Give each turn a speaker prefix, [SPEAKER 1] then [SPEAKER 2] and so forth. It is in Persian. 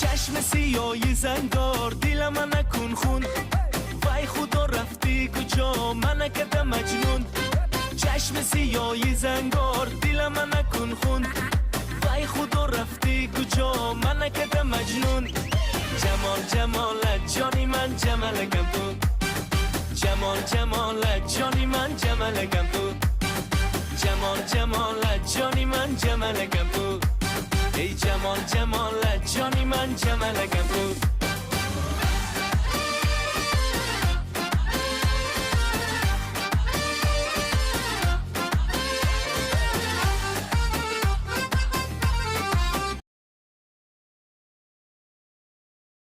[SPEAKER 1] چشم سیاهی زنگار دل من نکن خون، وای خدا رفتی کجا من کردم مجنون. چشم سیاهی زنگار دل من نکن خون، وای خدا رفتی کجا من کردم مجنون. جمال جمالت جانی من جمالکم تو، جمال جمالت جانی من جمالکم تو، جمال جمالت جانی من جمالکم تو، ای جمال جمالت جانی من جمالکم تو.